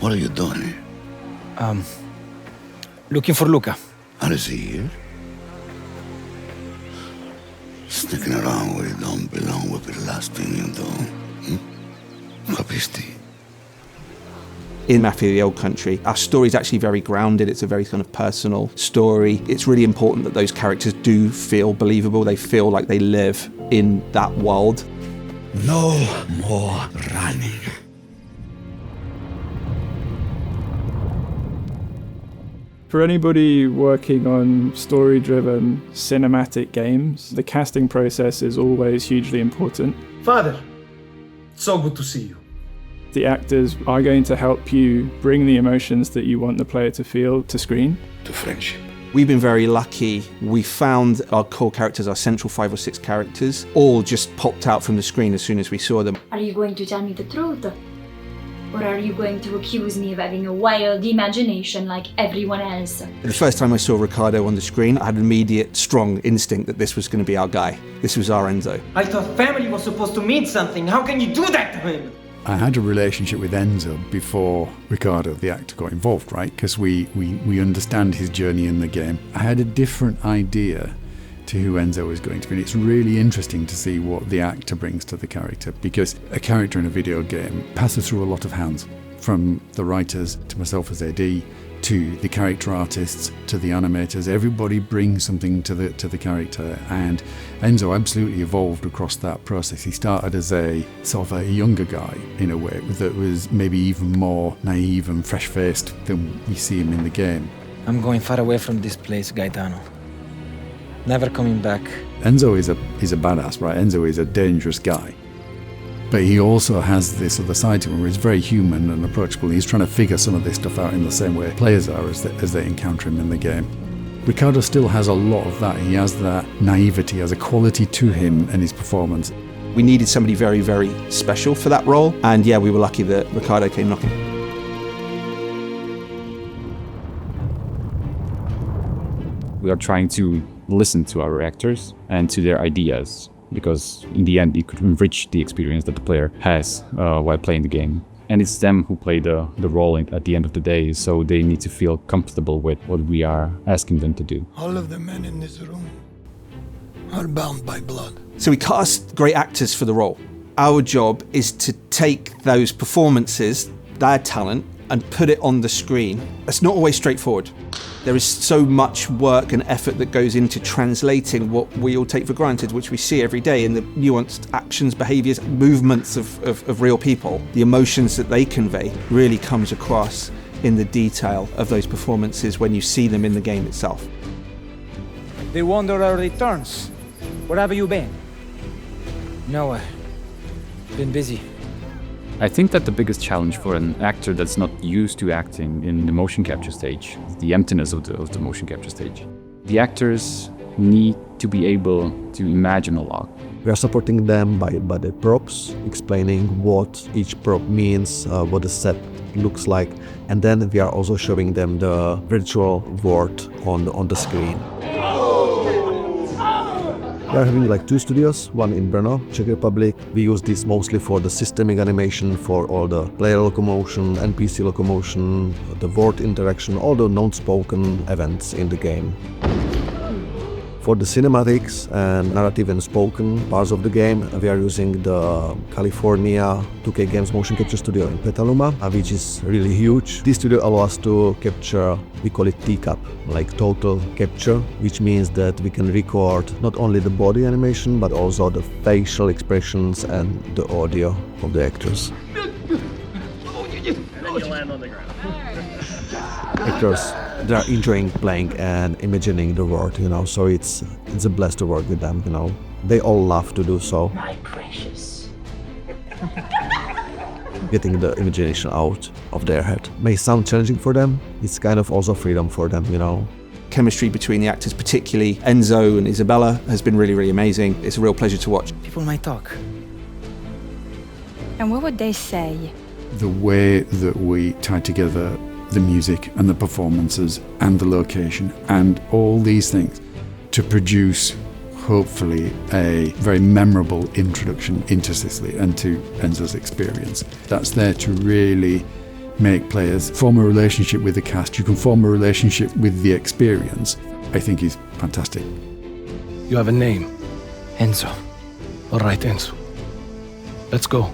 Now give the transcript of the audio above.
What are you doing here? Looking for Luca. How is he here? Sticking around where you don't belong would be the last thing you do. Capisti? In Mafia the Old Country, our story is actually very grounded. It's a very kind of personal story. It's really important that those characters do feel believable. They feel like they live in that world. No more running. For anybody working on story-driven cinematic games, the casting process is always hugely important. Father, so good to see you. The actors are going to help you bring the emotions that you want the player to feel to screen. To friendship. We've been very lucky. We found our core characters, our central 5 or 6 characters, all just popped out from the screen as soon as we saw them. Are you going to tell me the truth? Or are you going to accuse me of having a wild imagination like everyone else? The first time I saw Ricardo on the screen, I had an immediate, strong instinct that this was going to be our guy. This was our Enzo. I thought family was supposed to mean something. How can you do that to him? I had a relationship with Enzo before Ricardo, the actor, got involved, right? Because we understand his journey in the game. I had a different idea to who Enzo is going to be. And it's really interesting to see what the actor brings to the character, because a character in a video game passes through a lot of hands, from the writers to myself as AD, to the character artists, to the animators. Everybody brings something to the character, and Enzo absolutely evolved across that process. He started as a sort of a younger guy in a way that was maybe even more naive and fresh-faced than we see him in the game. I'm going far away from this place, Gaetano. Never coming back. Enzo is a badass, right? Enzo is a dangerous guy. But he also has this other side to him where he's very human and approachable. He's trying to figure some of this stuff out in the same way players are as they encounter him in the game. Ricardo still has a lot of that. He has that naivety, has a quality to him and his performance. We needed somebody very, very special for that role. And yeah, we were lucky that Ricardo came knocking. We are trying to listen to our actors and to their ideas, because in the end it could enrich the experience that the player has while playing the game. And it's them who play the role at the end of the day, so they need to feel comfortable with what we are asking them to do. All of the men in this room are bound by blood. So we cast great actors for the role. Our job is to take those performances, their talent, and put it on the screen. It's not always straightforward. There is so much work and effort that goes into translating what we all take for granted, which we see every day in the nuanced actions, behaviours, movements of real people. The emotions that they convey really comes across in the detail of those performances when you see them in the game itself. They wonder our returns. Where have you been? Nowhere. Been busy. I think that the biggest challenge for an actor that's not used to acting in the motion capture stage is the emptiness of the motion capture stage. The actors need to be able to imagine a lot. We are supporting them by the props, explaining what each prop means, what the set looks like, and then we are also showing them the virtual world on the screen. We are having like 2 studios, one in Brno, Czech Republic. We use this mostly for the systemic animation, for all the player locomotion, NPC locomotion, the word interaction, all the non-spoken events in the game. For the cinematics and narrative and spoken parts of the game, we are using the California 2K Games motion capture studio in Petaluma, which is really huge. This studio allows us to capture, we call it TCAP, like total capture, which means that we can record not only the body animation, but also the facial expressions and the audio of the actors. Actors, they are enjoying playing and imagining the world, so it's a blast to work with them, They all love to do so. My precious. Getting the imagination out of their head may sound challenging for them. It's kind of also freedom for them, Chemistry between the actors, particularly Enzo and Isabella, has been really, really amazing. It's a real pleasure to watch. People might talk. And what would they say? The way that we tie together the music and the performances and the location and all these things to produce, hopefully, a very memorable introduction into Sicily and to Enzo's experience. That's there to really make players form a relationship with the cast, you can form a relationship with the experience, I think is fantastic. You have a name. Enzo. All right, Enzo. Let's go.